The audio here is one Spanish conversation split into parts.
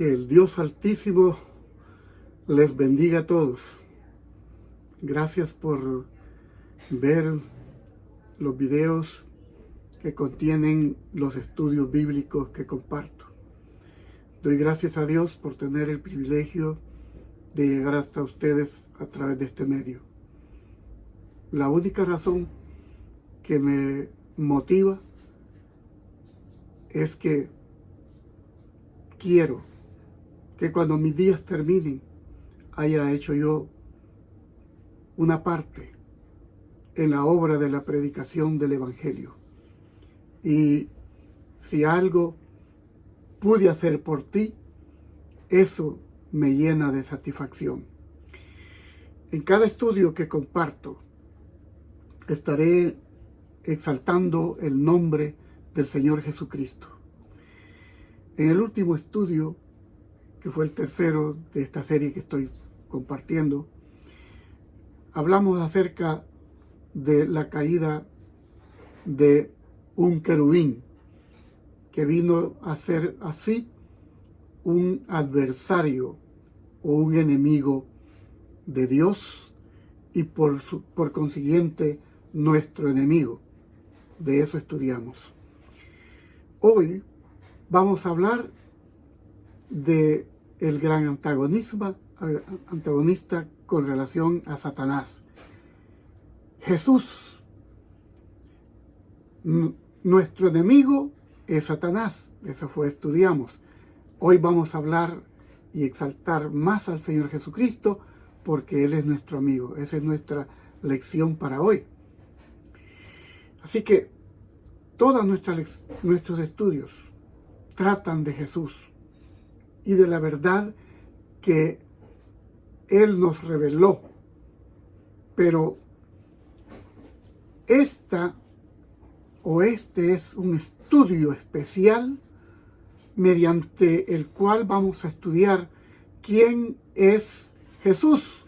Que el Dios Altísimo les bendiga a todos. Gracias por ver los videos que contienen los estudios bíblicos que comparto. Doy gracias a Dios por tener el privilegio de llegar hasta ustedes a través de este medio. La única razón que me motiva es que quiero que cuando mis días terminen haya hecho yo una parte en la obra de la predicación del Evangelio. Y si algo pude hacer por ti, eso me llena de satisfacción. En cada estudio que comparto, estaré exaltando el nombre del Señor Jesucristo. En el último estudio, que fue el tercero de esta serie que estoy compartiendo, hablamos acerca de la caída de un querubín que vino a ser así un adversario o un enemigo de Dios y por consiguiente nuestro enemigo. De eso estudiamos. Hoy vamos a hablar de el gran antagonista con relación a Satanás. Jesús, nuestro enemigo es Satanás. Eso estudiamos. Hoy vamos a hablar y exaltar más al Señor Jesucristo porque Él es nuestro amigo. Esa es nuestra lección para hoy. Así que todos nuestros estudios tratan de Jesús y de la verdad que Él nos reveló. Pero este es un estudio especial mediante el cual vamos a estudiar quién es Jesús.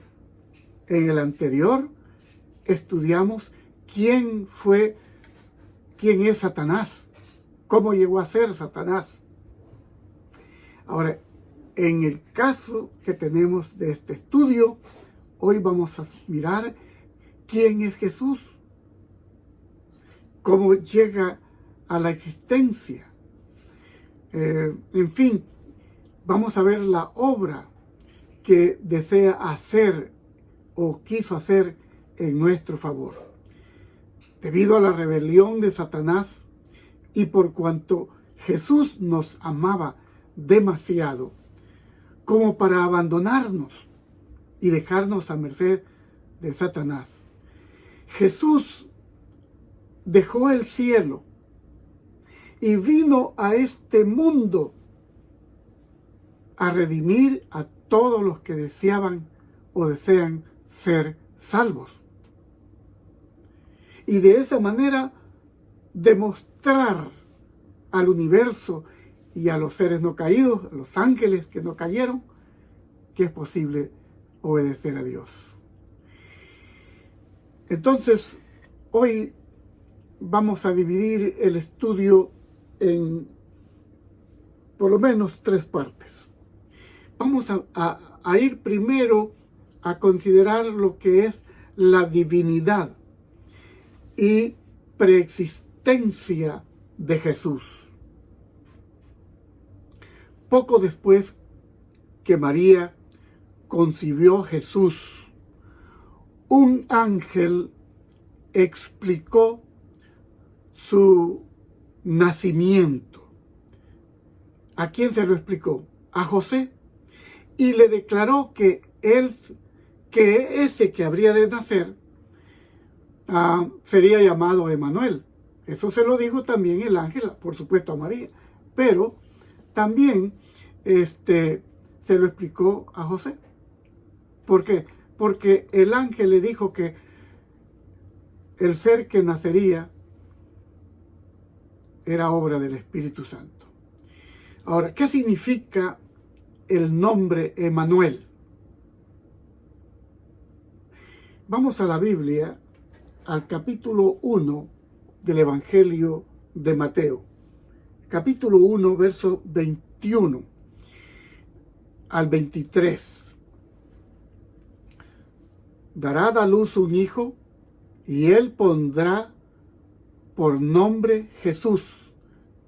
En el anterior estudiamos quién es Satanás, cómo llegó a ser Satanás. Ahora, en el caso que tenemos de este estudio, hoy vamos a mirar quién es Jesús, cómo llega a la existencia. En fin, vamos a ver la obra que desea hacer o quiso hacer en nuestro favor. Debido a la rebelión de Satanás y por cuanto Jesús nos amaba demasiado como para abandonarnos y dejarnos a merced de Satanás, Jesús dejó el cielo y vino a este mundo a redimir a todos los que deseaban o desean ser salvos. Y de esa manera demostrar al universo y a los seres no caídos, a los ángeles que no cayeron, que es posible obedecer a Dios. Entonces, hoy vamos a dividir el estudio en por lo menos 3 partes. Vamos a ir primero a considerar lo que es la divinidad y preexistencia de Jesús. Poco después que María concibió a Jesús, un ángel explicó su nacimiento. ¿A quién se lo explicó? A José. Y le declaró que ese que habría de nacer sería llamado Emmanuel. Eso se lo dijo también el ángel, por supuesto, a María. Pero también se lo explicó a José. ¿Por qué? Porque el ángel le dijo que el ser que nacería era obra del Espíritu Santo. Ahora, ¿qué significa el nombre Emmanuel? Vamos a la Biblia, al capítulo 1 del Evangelio de Mateo. Capítulo 1, verso 21. al 23. Dará a luz un hijo, y él pondrá por nombre Jesús,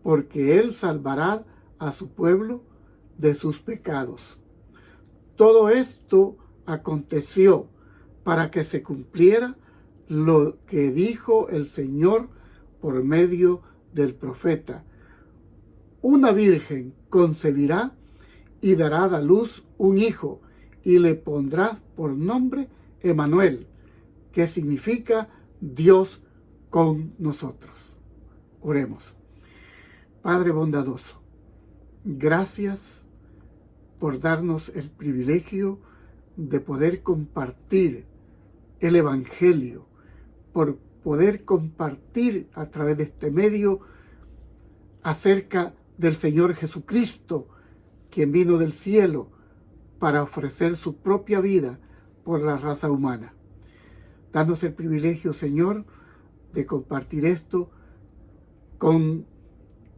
porque él salvará a su pueblo de sus pecados. Todo esto aconteció para que se cumpliera lo que dijo el Señor por medio del profeta. Una virgen concebirá y dará a luz un hijo, y le pondrá por nombre Emmanuel, que significa Dios con nosotros. Oremos. Padre bondadoso, gracias por darnos el privilegio de poder compartir el Evangelio, por poder compartir a través de este medio acerca del Señor Jesucristo, quien vino del cielo para ofrecer su propia vida por la raza humana. Danos el privilegio, Señor, de compartir esto con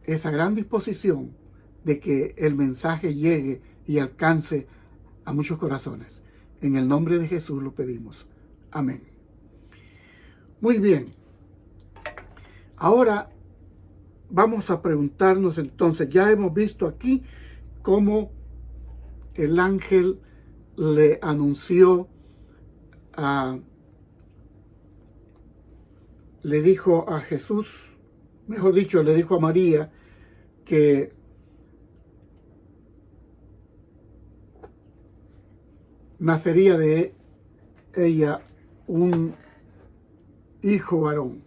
esa gran disposición de que el mensaje llegue y alcance a muchos corazones. En el nombre de Jesús lo pedimos. Amén. Muy bien. Ahora vamos a preguntarnos entonces, ya hemos visto aquí cómo el ángel le anunció, le dijo a Jesús, mejor dicho, le dijo a María que nacería de ella un hijo varón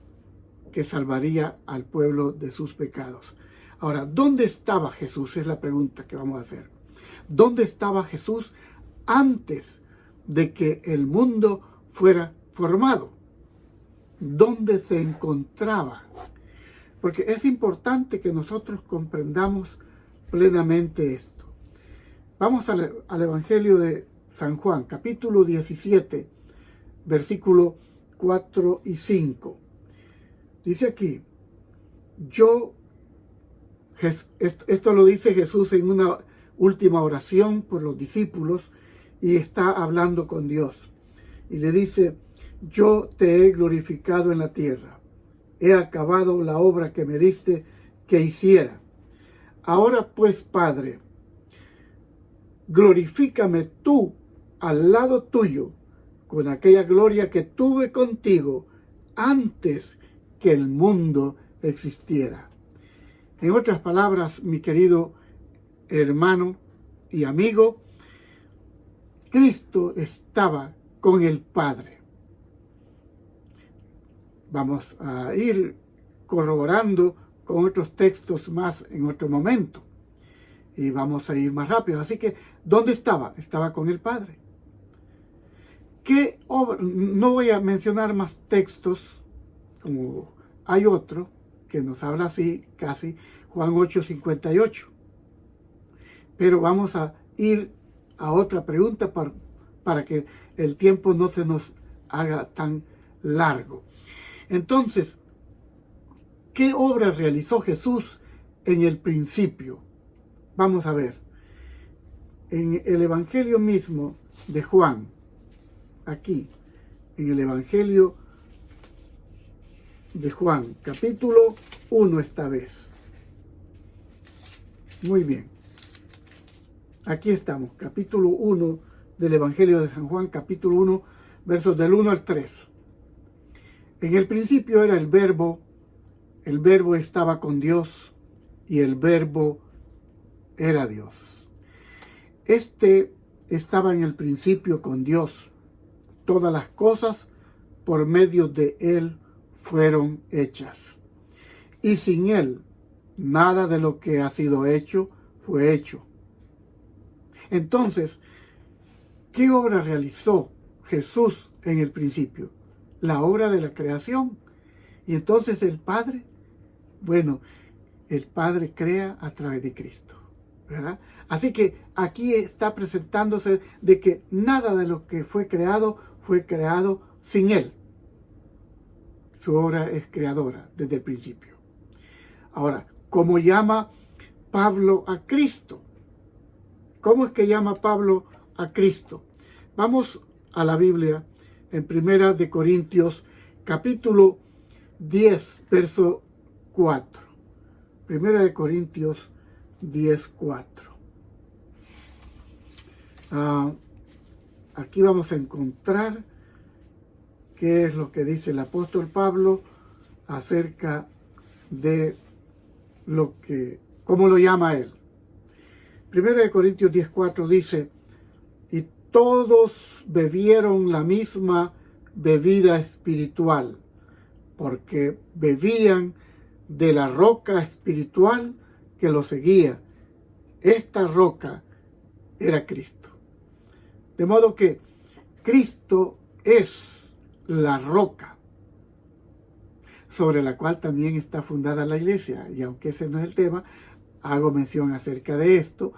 que salvaría al pueblo de sus pecados. Ahora, ¿dónde estaba Jesús? Es la pregunta que vamos a hacer. ¿Dónde estaba Jesús antes de que el mundo fuera formado? ¿Dónde se encontraba? Porque es importante que nosotros comprendamos plenamente esto. Vamos al Evangelio de San Juan, capítulo 17, versículo 4 y 5. Dice aquí, esto lo dice Jesús en una última oración por los discípulos, y está hablando con Dios. Y le dice, yo te he glorificado en la tierra, he acabado la obra que me diste que hiciera. Ahora pues, Padre, glorifícame tú al lado tuyo, con aquella gloria que tuve contigo antes que el mundo existiera. En otras palabras, mi querido hermano y amigo, Cristo estaba con el Padre. Vamos a ir corroborando con otros textos más en otro momento. Y vamos a ir más rápido. Así que, ¿dónde estaba? Estaba con el Padre. ¿Qué obra? No voy a mencionar más textos, como hay otro que nos habla así, casi, Juan 8:58. Pero vamos a ir a otra pregunta para que el tiempo no se nos haga tan largo. Entonces, ¿qué obra realizó Jesús en el principio? Vamos a ver. En el Evangelio mismo de Juan, aquí, en el Evangelio de Juan, capítulo 1 esta vez. Muy bien. Aquí estamos, capítulo 1 del Evangelio de San Juan, capítulo 1, versos del 1 al 3. En el principio era el Verbo estaba con Dios, y el Verbo era Dios. Este estaba en el principio con Dios. Todas las cosas por medio de Él fueron hechas. Y sin Él, nada de lo que ha sido hecho fue hecho. Entonces, ¿qué obra realizó Jesús en el principio? La obra de la creación. Y entonces el Padre, bueno, el Padre crea a través de Cristo, ¿verdad? Así que aquí está presentándose de que nada de lo que fue creado sin Él. Su obra es creadora desde el principio. Ahora, ¿cómo llama Pablo a Cristo? ¿Cómo es que llama Pablo a Cristo? Vamos a la Biblia en Primera de Corintios, capítulo 10, verso 4. Primera de Corintios 10, 4. Aquí vamos a encontrar qué es lo que dice el apóstol Pablo acerca de cómo lo llama él. Primera de Corintios 10:4 dice, y todos bebieron la misma bebida espiritual, porque bebían de la roca espiritual que los seguía. Esta roca era Cristo. De modo que Cristo es la roca sobre la cual también está fundada la iglesia. Y aunque ese no es el tema, hago mención acerca de esto,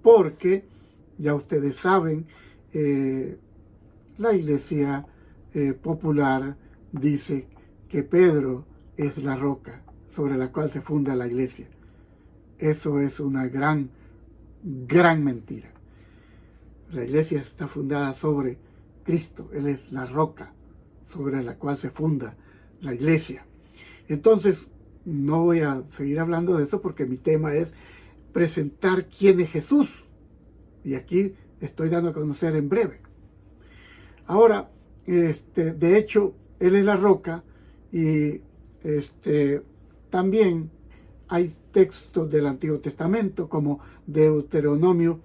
porque ya ustedes saben, la iglesia popular dice que Pedro es la roca sobre la cual se funda la iglesia. Eso es una gran mentira. La iglesia está fundada sobre Cristo. Él es la roca sobre la cual se funda la iglesia. Entonces, no voy a seguir hablando de eso porque mi tema es presentar quién es Jesús. Y aquí estoy dando a conocer en breve. Ahora, de hecho, Él es la roca y también hay textos del Antiguo Testamento como Deuteronomio,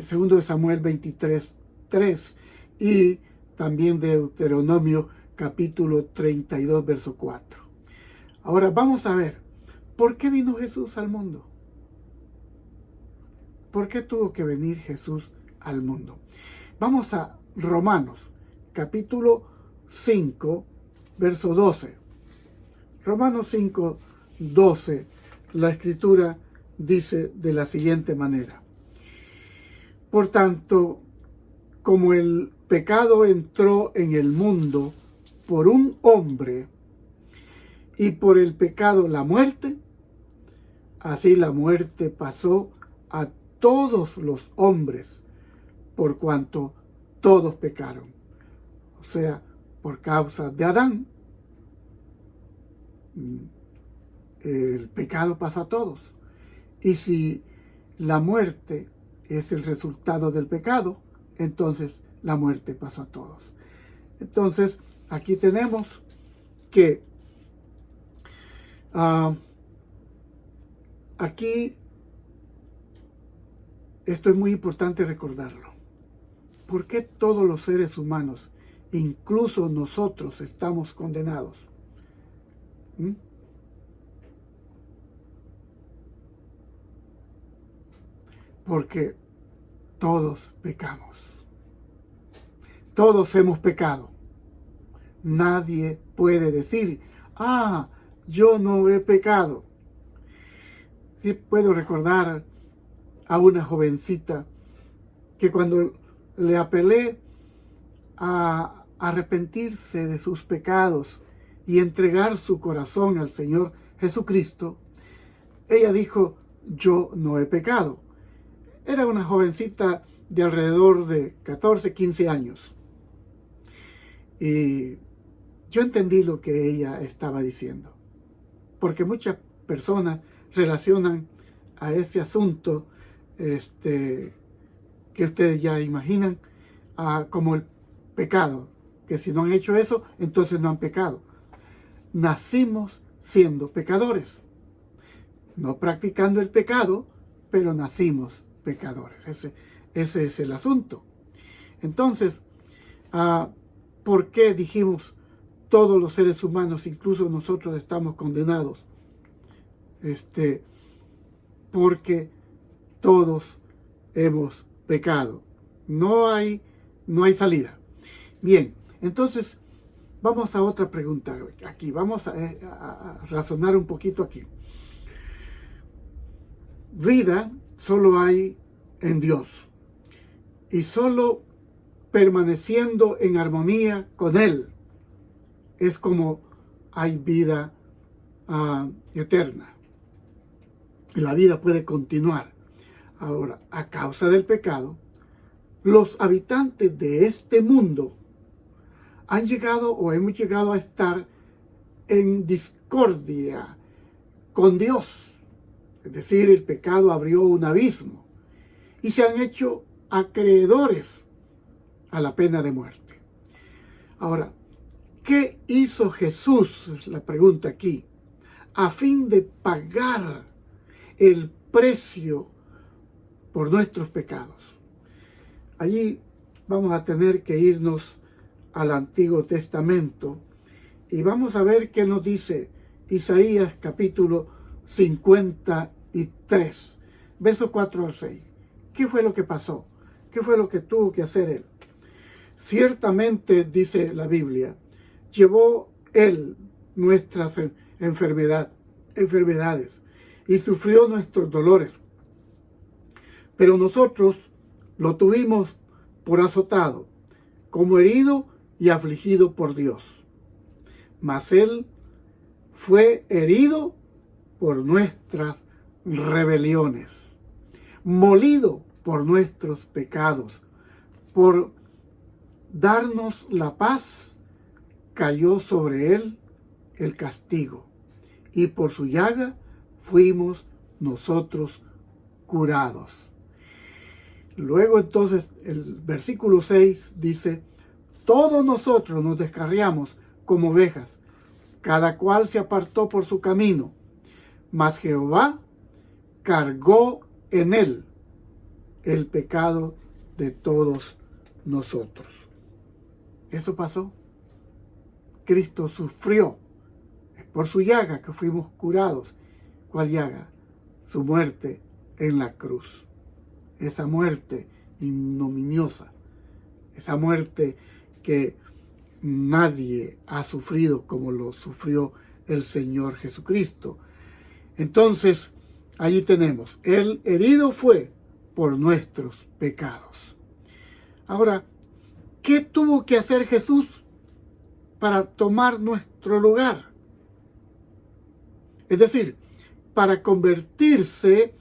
segundo de Samuel 23:3 y también Deuteronomio capítulo 32, verso 4. Ahora vamos a ver, ¿por qué vino Jesús al mundo? ¿Por qué tuvo que venir Jesús al mundo? Vamos a Romanos, capítulo 5, verso 12. Romanos 5, 12, la Escritura dice de la siguiente manera. Por tanto, como el pecado entró en el mundo por un hombre, y por el pecado la muerte, así la muerte pasó a todos los hombres, por cuanto todos pecaron. O sea, por causa de Adán, el pecado pasa a todos. Y si la muerte es el resultado del pecado, entonces la muerte pasa a todos. Entonces, aquí tenemos que aquí esto es muy importante recordarlo. ¿Por qué todos los seres humanos, incluso nosotros, estamos condenados? Porque todos pecamos. Todos hemos pecado. Nadie puede decir, yo no he pecado. Sí puedo recordar a una jovencita que cuando le apelé a arrepentirse de sus pecados y entregar su corazón al Señor Jesucristo, ella dijo, yo no he pecado. Era una jovencita de alrededor de 14, 15 años. Y yo entendí lo que ella estaba diciendo, porque muchas personas relacionan a ese asunto que ustedes ya imaginan como el pecado, que si no han hecho eso, entonces no han pecado. Nacimos siendo pecadores, no practicando el pecado, pero nacimos pecadores. Ese es el asunto. Entonces, ¿por qué dijimos todos los seres humanos, incluso nosotros, estamos condenados? Porque todos hemos pecado. No hay salida. Bien, entonces vamos a otra pregunta aquí. Vamos a razonar un poquito aquí. Vida solo hay en Dios. Y solo permaneciendo en armonía con Él es como hay vida eterna. Y la vida puede continuar. Ahora, a causa del pecado, los habitantes de este mundo han llegado o hemos llegado a estar en discordia con Dios. Es decir, el pecado abrió un abismo y se han hecho acreedores a la pena de muerte. Ahora, ¿qué hizo Jesús? Es la pregunta aquí, a fin de pagar el precio por nuestros pecados. Allí vamos a tener que irnos al Antiguo Testamento y vamos a ver qué nos dice Isaías capítulo 53, versos 4 al 6. ¿Qué fue lo que pasó? ¿Qué fue lo que tuvo que hacer él? Ciertamente, dice la Biblia, llevó él nuestras enfermedades y sufrió nuestros dolores. Pero nosotros lo tuvimos por azotado, como herido y afligido por Dios. Mas él fue herido por nuestras rebeliones, molido por nuestros pecados. Por darnos la paz, cayó sobre él el castigo, y por su llaga fuimos nosotros curados. Luego entonces el versículo 6 dice, todos nosotros nos descarriamos como ovejas, cada cual se apartó por su camino, mas Jehová cargó en él el pecado de todos nosotros. Eso pasó. Cristo sufrió. Es por su llaga que fuimos curados. ¿Cuál llaga? Su muerte en la cruz. Esa muerte ignominiosa. Esa muerte que nadie ha sufrido como lo sufrió el Señor Jesucristo. Entonces, allí tenemos, el herido fue por nuestros pecados. Ahora, ¿qué tuvo que hacer Jesús para tomar nuestro lugar? Es decir, para convertirse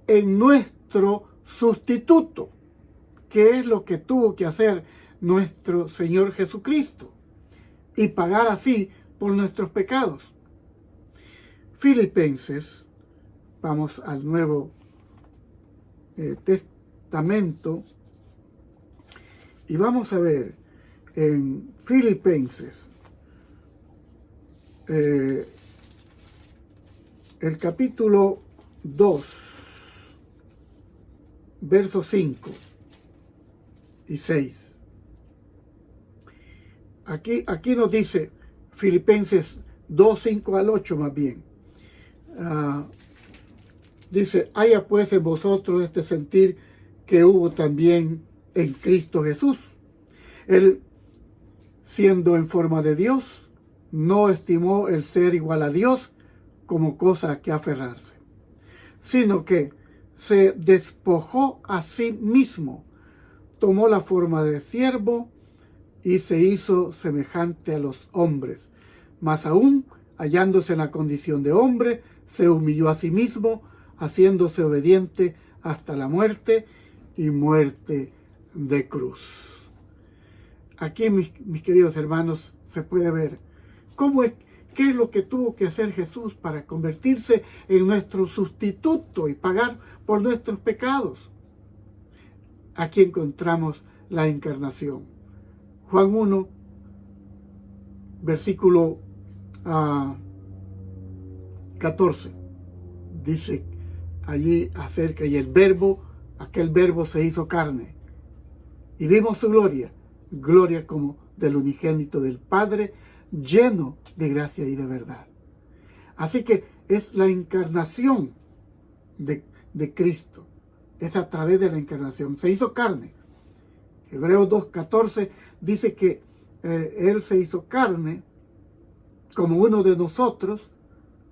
en nuestro sustituto. ¿Qué es lo que tuvo que hacer nuestro Señor Jesucristo? Y pagar así por nuestros pecados. Filipenses, vamos al Nuevo Testamento, y vamos a ver en Filipenses, el capítulo 2, versos 5 y 6. Aquí nos dice Filipenses 2, 5 al 8 más bien. Dice, haya pues en vosotros este sentir que hubo también en Cristo Jesús. Él, siendo en forma de Dios, no estimó el ser igual a Dios como cosa a que aferrarse, sino que se despojó a sí mismo, tomó la forma de siervo y se hizo semejante a los hombres. Mas aún, hallándose en la condición de hombre, se humilló a sí mismo, haciéndose obediente hasta la muerte y muerte de cruz. Aquí, mis queridos hermanos, se puede ver qué es lo que tuvo que hacer Jesús para convertirse en nuestro sustituto y pagar por nuestros pecados. Aquí encontramos la encarnación. Juan 1, versículo 14, dice allí acerca, y el verbo, aquel verbo se hizo carne, y vimos su gloria, gloria como del unigénito del Padre, lleno de gracia y de verdad. Así que es la encarnación de Cristo, es a través de la encarnación, se hizo carne. Hebreos 2:14 dice que Él se hizo carne como uno de nosotros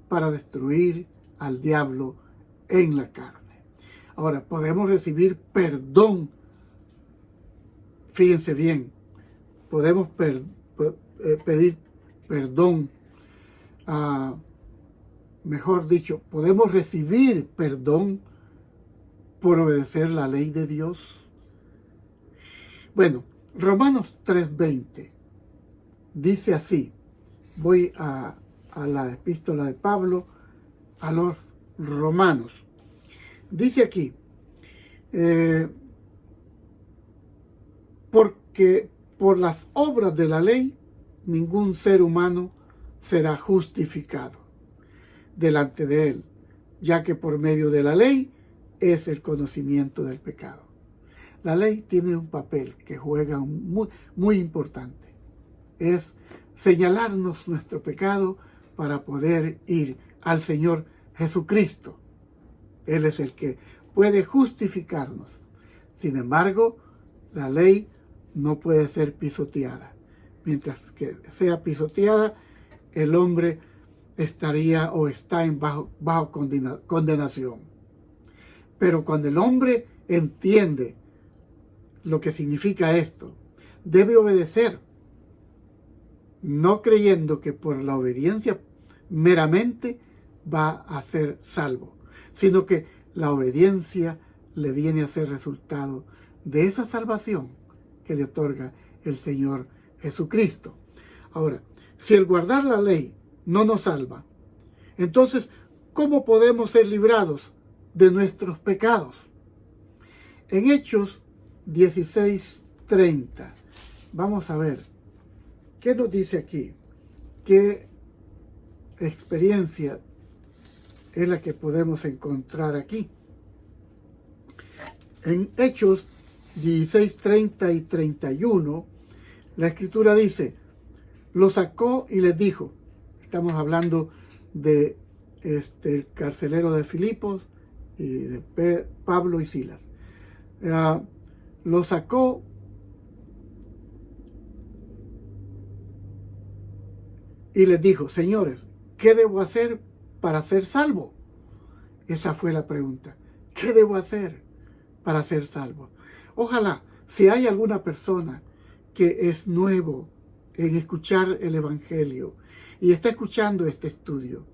para destruir al diablo en la carne. Ahora, podemos recibir perdón. Fíjense bien, podemos pedir perdón, mejor dicho, podemos recibir perdón por obedecer la ley de Dios? Bueno, Romanos 3:20 dice así. Voy a la epístola de Pablo a los romanos. Dice aquí, porque por las obras de la ley ningún ser humano será justificado delante de él, ya que por medio de la ley es el conocimiento del pecado. La ley tiene un papel que juega muy, muy importante. Es señalarnos nuestro pecado para poder ir al Señor Jesucristo. Él es el que puede justificarnos. Sin embargo, la ley no puede ser pisoteada. Mientras que sea pisoteada, el hombre estaría o está bajo condenación. Pero cuando el hombre entiende lo que significa esto, debe obedecer, no creyendo que por la obediencia meramente va a ser salvo, sino que la obediencia le viene a ser resultado de esa salvación que le otorga el Señor Jesucristo. Ahora, si el guardar la ley no nos salva, entonces, ¿cómo podemos ser librados de nuestros pecados? En Hechos 16:30, vamos a ver, ¿qué nos dice aquí? ¿Qué experiencia es la que podemos encontrar aquí? En Hechos 16:30 y 31, la Escritura dice, lo sacó y les dijo, estamos hablando de el carcelero de Filipos y de Pablo y Silas. Lo sacó y les dijo, señores, ¿qué debo hacer para ser salvo? Esa fue la pregunta. ¿Qué debo hacer para ser salvo? Ojalá, si hay alguna persona que es nuevo en escuchar el Evangelio y está escuchando este estudio,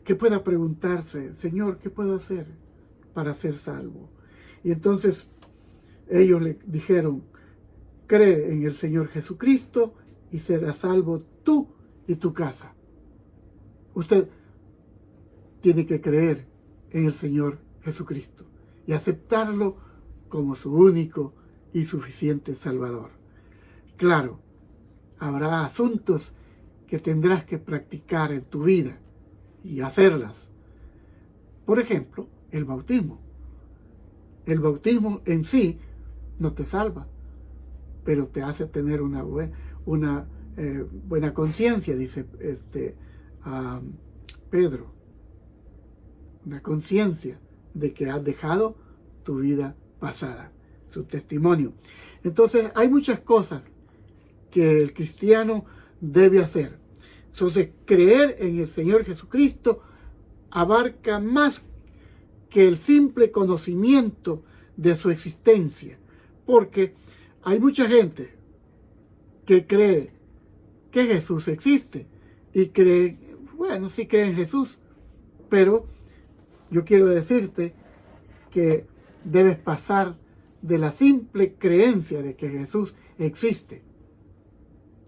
que pueda preguntarse, Señor, ¿qué puedo hacer para ser salvo? Y entonces ellos le dijeron, cree en el Señor Jesucristo y serás salvo tú y tu casa. Usted tiene que creer en el Señor Jesucristo y aceptarlo como su único y suficiente Salvador. Claro, habrá asuntos que tendrás que practicar en tu vida y hacerlas. Por ejemplo, el bautismo. El bautismo en sí no te salva, pero te hace tener una buena conciencia, dice Pedro. Una conciencia de que has dejado tu vida pasada, su testimonio. Entonces, hay muchas cosas que el cristiano debe hacer. Entonces, creer en el Señor Jesucristo abarca más que el simple conocimiento de su existencia, porque hay mucha gente que cree que Jesús existe y cree, bueno, sí cree en Jesús, pero yo quiero decirte que debes pasar de la simple creencia de que Jesús existe.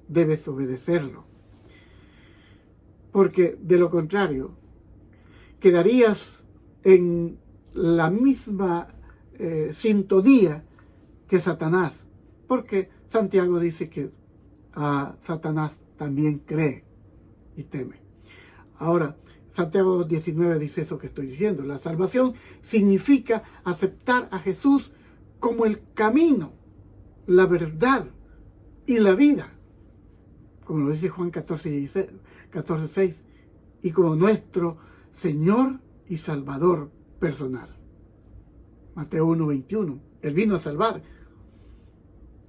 Debes obedecerlo. Porque de lo contrario, quedarías en la misma sintonía que Satanás. Porque Santiago dice que Satanás también cree y teme. Ahora, Santiago 2:19 dice eso que estoy diciendo. La salvación significa aceptar a Jesús como el camino, la verdad y la vida. Como lo dice Juan 14:6, y como nuestro Señor y Salvador personal. Mateo 1:21. Él vino a salvar.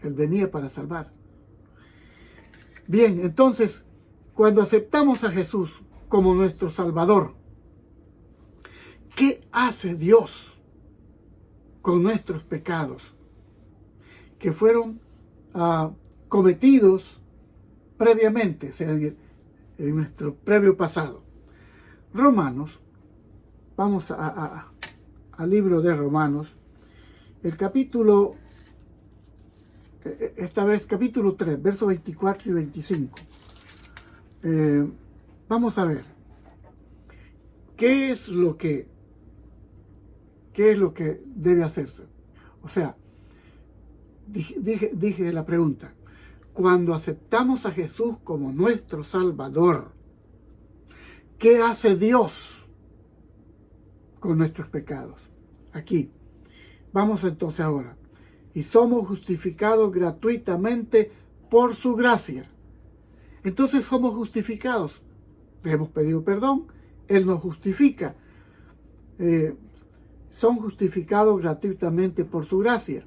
Él venía para salvar. Bien, entonces, cuando aceptamos a Jesús como nuestro Salvador, ¿qué hace Dios con nuestros pecados que fueron cometidos previamente, o sea, en nuestro previo pasado? Romanos, vamos a al libro de Romanos, el capítulo, esta vez capítulo 3, versos 24 y 25. Vamos a ver qué es lo que debe hacerse. O sea, dije la pregunta, cuando aceptamos a Jesús como nuestro Salvador, ¿qué hace Dios con nuestros pecados? Aquí, vamos entonces ahora. Y somos justificados gratuitamente por su gracia. Entonces somos justificados. Le hemos pedido perdón, Él nos justifica. Son justificados gratuitamente por su gracia,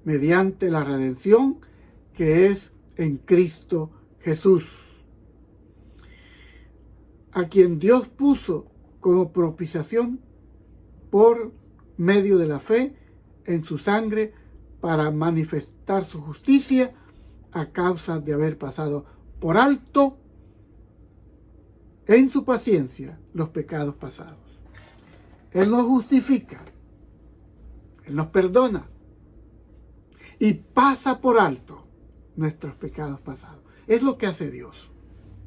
mediante la redención que es en Cristo Jesús, a quien Dios puso como propiciación por medio de la fe en su sangre para manifestar su justicia a causa de haber pasado por alto en su paciencia los pecados pasados. Él nos justifica, Él nos perdona y pasa por alto nuestros pecados pasados. Es lo que hace Dios.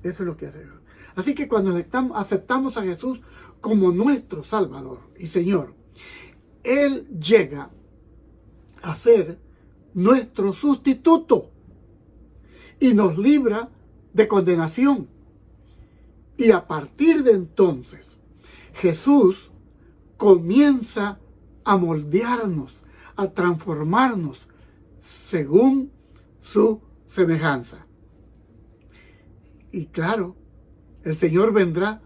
Eso es lo que hace Dios. Así que cuando aceptamos a Jesús como nuestro Salvador y Señor, Él llega a ser nuestro sustituto y nos libra de condenación. Y a partir de entonces, Jesús comienza a moldearnos, a transformarnos según su semejanza. Y claro, el Señor vendrá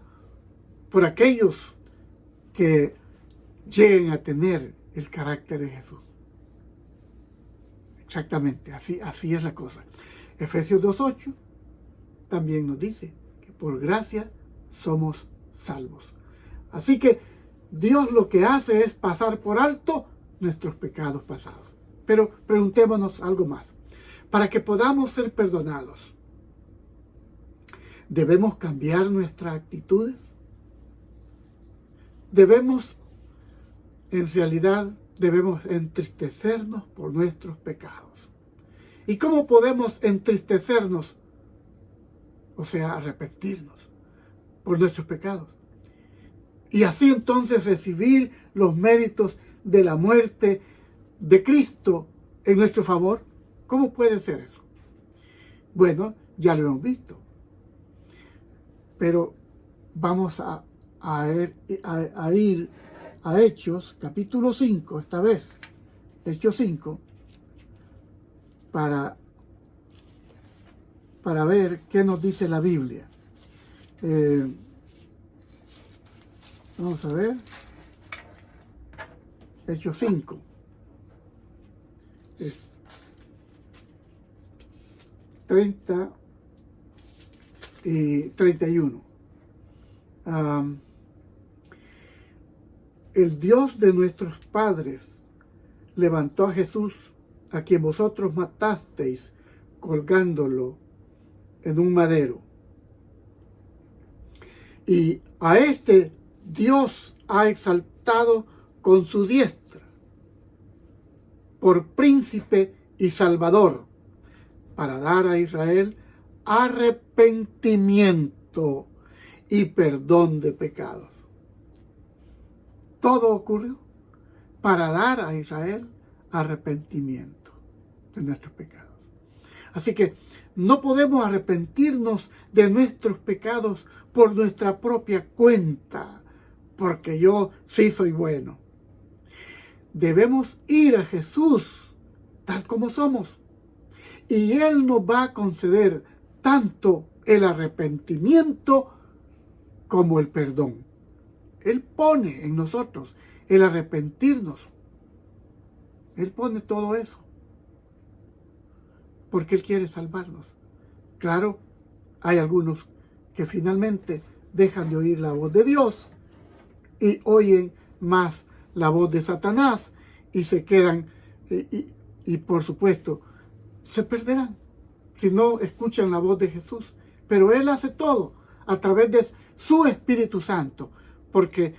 por aquellos que lleguen a tener el carácter de Jesús. Exactamente, así es la cosa. Efesios 2:8 también nos dice que por gracia somos salvos. Así que Dios lo que hace es pasar por alto nuestros pecados pasados. Pero preguntémonos algo más. Para que podamos ser perdonados, ¿debemos cambiar nuestras actitudes? En realidad, debemos entristecernos por nuestros pecados. ¿Y cómo podemos entristecernos? O sea, arrepentirnos por nuestros pecados. Y así entonces recibir los méritos de la muerte de Cristo en nuestro favor. ¿Cómo puede ser eso? Bueno, ya lo hemos visto. Pero vamos a ir a Hechos, capítulo 5, esta vez. Hechos 5, para ver qué nos dice la Biblia. Vamos a ver. Hechos 5. 30 y 31. El Dios de nuestros padres levantó a Jesús, a quien vosotros matasteis, colgándolo en un madero. Y a este Dios ha exaltado con su diestra, por príncipe y salvador, para dar a Israel arrepentimiento y perdón de pecados. Todo ocurrió para dar a Israel arrepentimiento de nuestros pecados. Así que no podemos arrepentirnos de nuestros pecados por nuestra propia cuenta, porque yo sí soy bueno. Debemos ir a Jesús tal como somos, y Él nos va a conceder tanto el arrepentimiento como el perdón. Él pone en nosotros el arrepentirnos. Él pone todo eso, porque Él quiere salvarnos. Claro, hay algunos que finalmente dejan de oír la voz de Dios y oyen más la voz de Satanás y se quedan, y por supuesto, se perderán si no escuchan la voz de Jesús. Pero Él hace todo a través de su Espíritu Santo, porque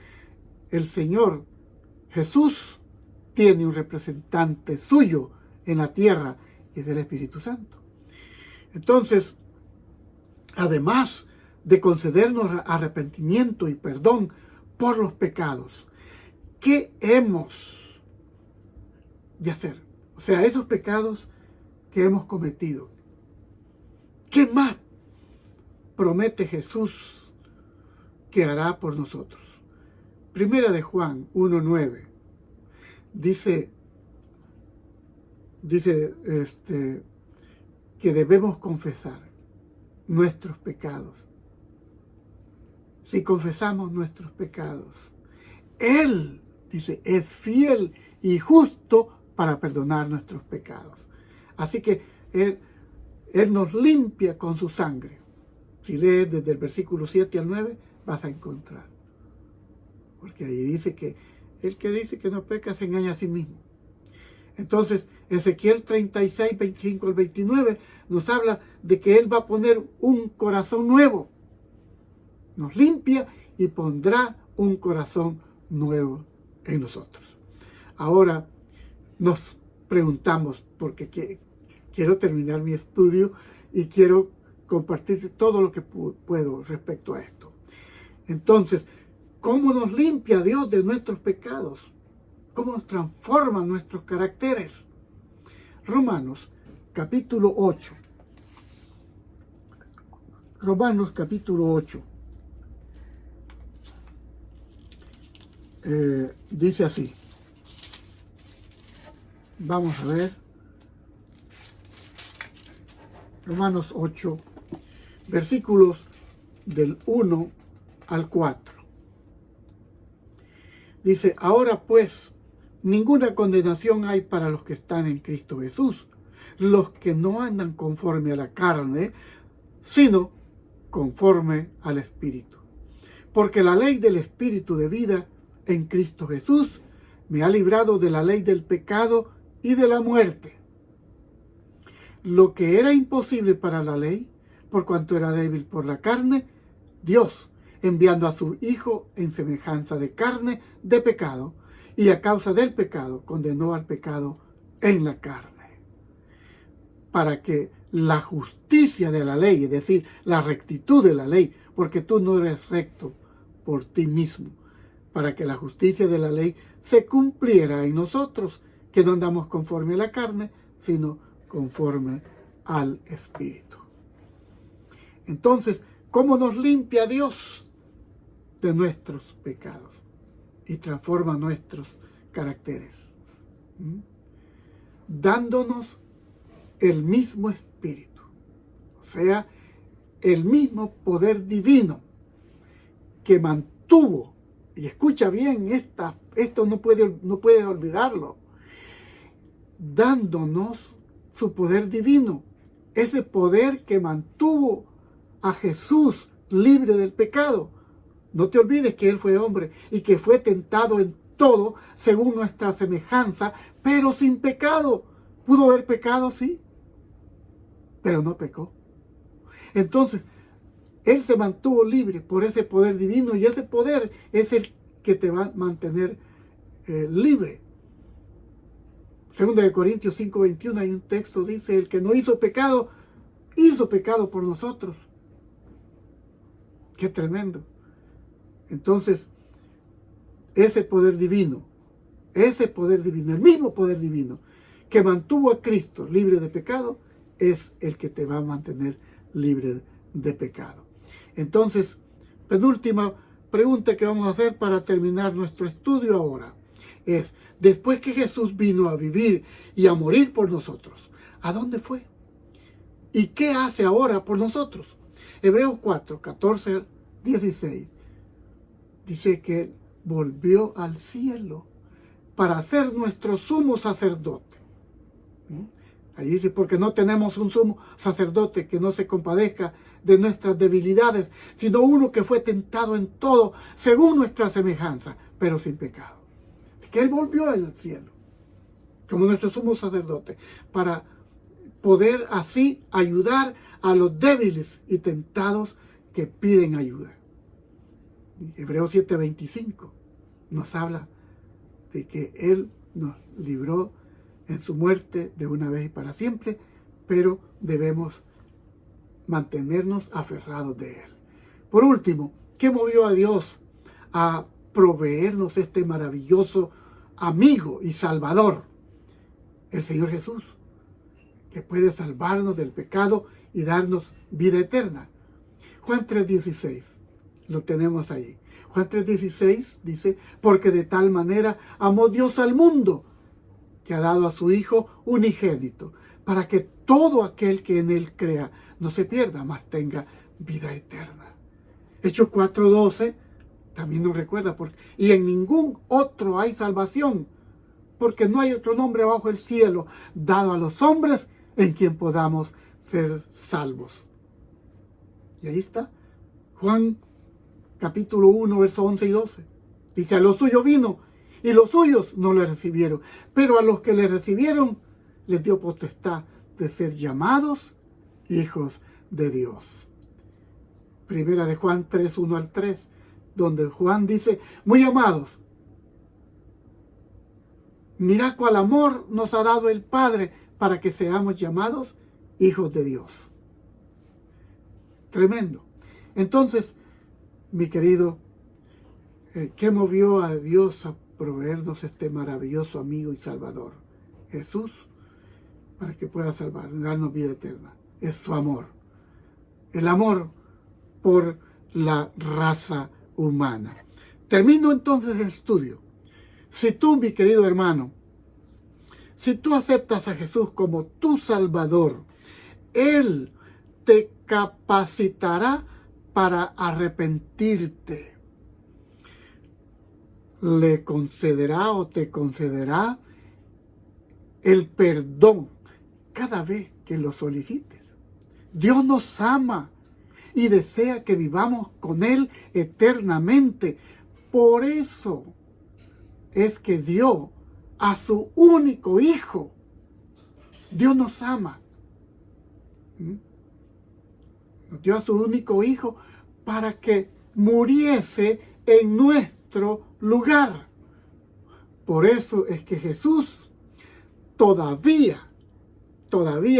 el Señor Jesús tiene un representante suyo en la tierra y es el Espíritu Santo. Entonces, además de concedernos arrepentimiento y perdón por los pecados, ¿qué hemos de hacer? O sea, esos pecados que hemos cometido. ¿Qué más promete Jesús que hará por nosotros? Primera de Juan 1:9 dice que debemos confesar nuestros pecados. Si confesamos nuestros pecados, Él, dice, es fiel y justo para perdonar nuestros pecados. Así que Él nos limpia con su sangre. Si lees desde el versículo 7 al 9, vas a encontrar. Porque ahí dice que el que dice que no peca se engaña a sí mismo. Entonces, Ezequiel 36, 25 al 29 nos habla de que Él va a poner un corazón nuevo. Nos limpia y pondrá un corazón nuevo en nosotros. Ahora nos preguntamos, porque quiero terminar mi estudio y quiero compartir todo lo que puedo respecto a esto. Entonces, ¿cómo nos limpia Dios de nuestros pecados? ¿Cómo nos transforma nuestros caracteres? Romanos capítulo 8. Romanos capítulo 8. Dice así. Vamos a ver. Romanos 8, versículos del 1 al 4. Dice, ahora pues, ninguna condenación hay para los que están en Cristo Jesús, los que no andan conforme a la carne, sino conforme al Espíritu. Porque la ley del Espíritu de vida en Cristo Jesús me ha librado de la ley del pecado y de la muerte. Lo que era imposible para la ley, por cuanto era débil por la carne, Dios, enviando a su Hijo en semejanza de carne de pecado, y a causa del pecado condenó al pecado en la carne, para que la justicia de la ley, es decir, la rectitud de la ley, porque tú no eres recto por ti mismo, para que la justicia de la ley se cumpliera en nosotros, que no andamos conforme a la carne, sino conforme al Espíritu. Entonces, ¿cómo nos limpia Dios de nuestros pecados y transforma nuestros caracteres? Dándonos el mismo Espíritu, o sea, el mismo poder divino que mantuvo, y escucha bien, esto no puedes olvidarlo, dándonos su poder divino, ese poder que mantuvo a Jesús libre del pecado. No te olvides que Él fue hombre y que fue tentado en todo según nuestra semejanza, pero sin pecado. ¿Pudo haber pecado? Sí, pero no pecó. Entonces, Él se mantuvo libre por ese poder divino y ese poder es el que te va a mantener libre. Segunda de Corintios 5:21 hay un texto, dice, el que no hizo pecado por nosotros. Qué tremendo. Entonces, ese poder divino, el mismo poder divino que mantuvo a Cristo libre de pecado, es el que te va a mantener libre de pecado. Entonces, penúltima pregunta que vamos a hacer para terminar nuestro estudio ahora es, después que Jesús vino a vivir y a morir por nosotros, ¿a dónde fue? ¿Y qué hace ahora por nosotros? Hebreos 4, 14, 16 dice que volvió al cielo para ser nuestro sumo sacerdote. Ahí dice, porque no tenemos un sumo sacerdote que no se compadezca de nuestras debilidades, sino uno que fue tentado en todo según nuestra semejanza, pero sin pecado. Así que Él volvió al cielo como nuestro sumo sacerdote para poder así ayudar a los débiles y tentados que piden ayuda. Hebreos 7:25 nos habla de que Él nos libró en su muerte de una vez y para siempre, pero debemos mantenernos aferrados de Él. Por último, ¿qué movió a Dios a proveernos este maravilloso amigo y salvador? El Señor Jesús, que puede salvarnos del pecado y darnos vida eterna. Juan 3:16, lo tenemos ahí. Juan 3:16 dice, porque de tal manera amó Dios al mundo, que ha dado a su Hijo unigénito, para que todo aquel que en Él crea no se pierda, mas tenga vida eterna. Hechos 4:12 también nos recuerda, y en ningún otro hay salvación, porque no hay otro nombre bajo el cielo dado a los hombres en quien podamos ser salvos. Y ahí está, Juan capítulo 1, versos 11 y 12. Dice, a los suyos vino, y los suyos no le recibieron, pero a los que le recibieron, les dio potestad de ser llamados hijos de Dios. Primera de Juan 3, 1 al 3, donde Juan dice, muy amados, mirad cuál amor nos ha dado el Padre para que seamos llamados hijos de Dios. Tremendo. Entonces, mi querido, ¿qué movió a Dios a proveernos este maravilloso amigo y salvador? Jesús, para que pueda salvar, darnos vida eterna. Es su amor. El amor por la raza humana. Termino entonces el estudio. Si tú, mi querido hermano, si tú aceptas a Jesús como tu Salvador, Él te capacitará para arrepentirte. Le concederá o te concederá el perdón cada vez que lo solicites. Dios nos ama y desea que vivamos con Él eternamente. Por eso es que dio a su único Hijo. Dios nos ama. Nos dio a su único Hijo para que muriese en nuestro lugar. Por eso es que Jesús todavía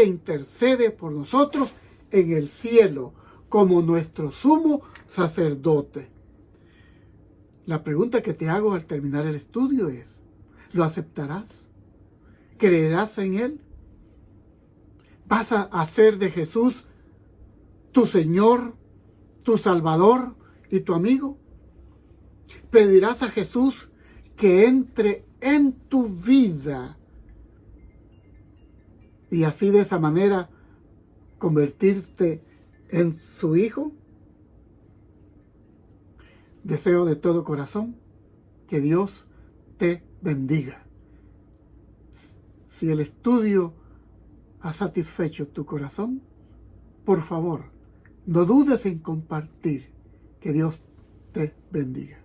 intercede por nosotros en el cielo como nuestro sumo sacerdote. La pregunta que te hago al terminar el estudio es, ¿lo aceptarás? ¿Creerás en Él? ¿Vas a hacer de Jesús tu Señor, tu Salvador y tu amigo? ¿Pedirás a Jesús que entre en tu vida y así de esa manera convertirte en su Hijo? Deseo de todo corazón que Dios te bendiga. Si el estudio ha satisfecho tu corazón, por favor, no dudes en compartir. Que Dios te bendiga.